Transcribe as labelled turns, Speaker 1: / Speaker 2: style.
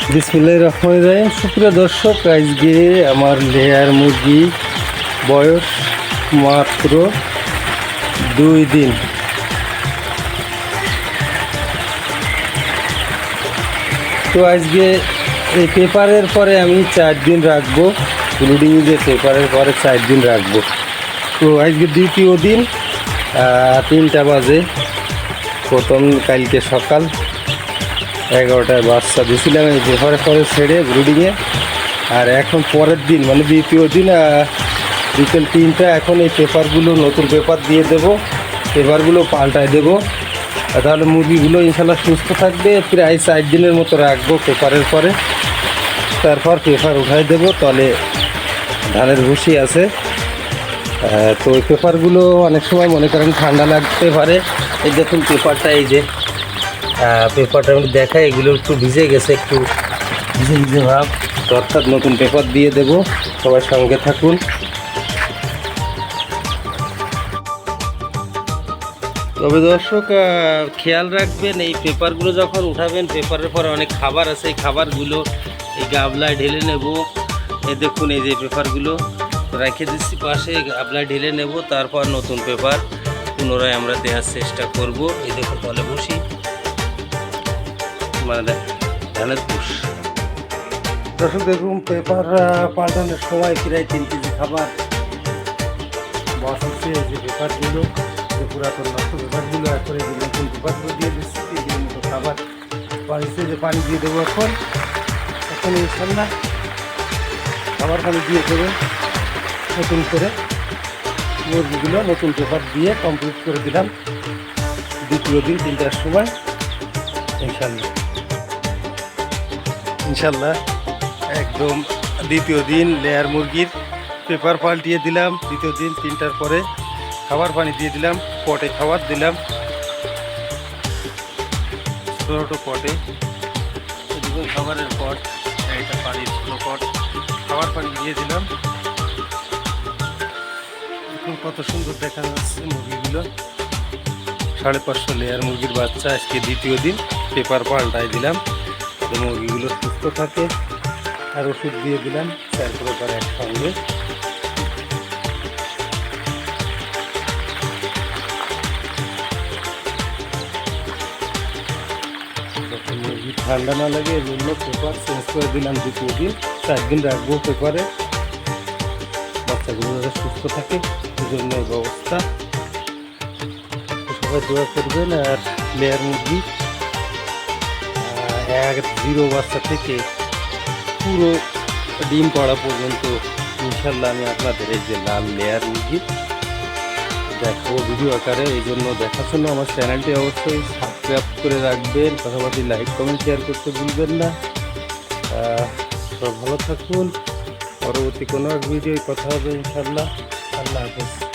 Speaker 1: বিসমিল্লাহির রহমানির রহিম। সুপ্রিয় দর্শক, আজকে আমার লেয়ার মুরগি বয়স মাত্র 2 দিন। তো আজকে এই পেপারের পরে আমি 4 দিন রাখবো, ব্রুডিং যে পেপারের পরে 4 দিন রাখবো। তো আজকে দ্বিতীয় দিন, 3টা বাজে। প্রথম কালকে সকাল 11টায় বাচ্চা দিয়েছিলাম এই পেপারের পরে ছেড়ে ব্রুডিংয়ে। আর এখন পরের দিন মানে দ্বিতীয় দিন বিকেল 3টা। এখন এই পেপারগুলো নতুন পেপার দিয়ে দেবো, পেপারগুলো পাল্টায় দেবো। তাহলে মুরগিগুলো ইনশাল্লাহ সুস্থ থাকবে। প্রায় 4 দিনের মতো রাখবো পেপারের পরে, তারপর পেপার উঠাই দেবো। তলে ধানের ভুসি আছে। তো ওই পেপারগুলো অনেক সময় মনে করেন ঠান্ডা লাগতে পারে। এই দেখুন পেপারটা, এই যে পেপারটা আমি দেখাই, এগুলো একটু ভিজে গেছে, একটু ভিজে ভিজে ভাব। তো অর্থাৎ নতুন পেপার দিয়ে দেবো। সবাই সঙ্গে থাকুন। তবে দর্শক, খেয়াল রাখবেন এই পেপারগুলো যখন উঠাবেন, পেপারের পরে অনেক খাবার আছে, এই খাবারগুলো এই গাবলায় ঢেলে নেব। এই দেখুন, এই যে পেপারগুলো রেখে দিচ্ছি পাশে, গাবলায় ঢেলে নেব। তারপর নতুন পেপার পুনরায় আমরা দেওয়ার চেষ্টা করব। এই দেখুন তলে বসি, মানে ধানের পুষ। দর্শক দেখুন, পেপার পাল্টানোর সময় প্রায় 3 কেজি খাবার বসাচ্ছে। এই যে পেপারগুলো, পুরাতন নষ্ট পেপারগুলো এখন এই যে নতুন পেপারগুলো দিয়ে দিচ্ছি। 3 কেজির মতো খাবার বাড়িতে যে পানি দিয়ে দেবো। এখন ইনশাল্লাহ খাবার পানি দিয়ে দেবো নতুন করে। মুরগিগুলো নতুন পেপার দিয়ে কমপ্লিট করে দিলাম দ্বিতীয় দিন 3টার সময়। ইনশাল্লাহ একদম দ্বিতীয় দিন লেয়ার মুরগির পেপার পাল্টিয়ে দিলাম। দ্বিতীয় দিন 3টার পরে খাবার পানি দিয়ে দিলাম, পটে খাবার দিলাম, ছোটো ছোটো পটে। এদিকে খাবারের পট, এটা পানির ছোটো পট, খাবার পানি দিয়ে দিলাম। এখন কত সুন্দর দেখা যাচ্ছে মুরগিগুলো। 550 লেয়ার মুরগির বাচ্চা। আজকে দ্বিতীয় দিন পেপার পাল্টাই দিলাম, মুরগিগুলো সুস্থ থাকে। আর ওষুধ দিয়ে দিলাম 4 প্রকার একসঙ্গে। মুরগি ঠান্ডা না লাগে এই জন্য পেপার চেঞ্জ করে দিলাম দ্বিতীয় দিন। 4 দিন রাখবো পেপারে, বাচ্চাগুলো যাতে সুস্থ থাকে এই জন্য এই ব্যবস্থা। সবাই দোয়া করবেন। আর লেয়ার মুরগি 0 বাচ্চা থেকে পুরো ডিম পাড়া পর্যন্ত ইনশাল্লাহ আমি আপনাদের এই যে লাল লেয়ার মুরগি দেখাবো ভিডিও আকারে। এই জন্য দেখার জন্য আমার চ্যানেলটি অবশ্যই সাবস্ক্রাইব করে রাখবেন, পাশাপাশি লাইক কমেন্ট শেয়ার করতে ভুলবেন না। সব ভালো থাকুন। পরবর্তী কোনো এক ভিডিও কথা হবে ইনশাল্লাহ। আল্লাহ হাফেজ।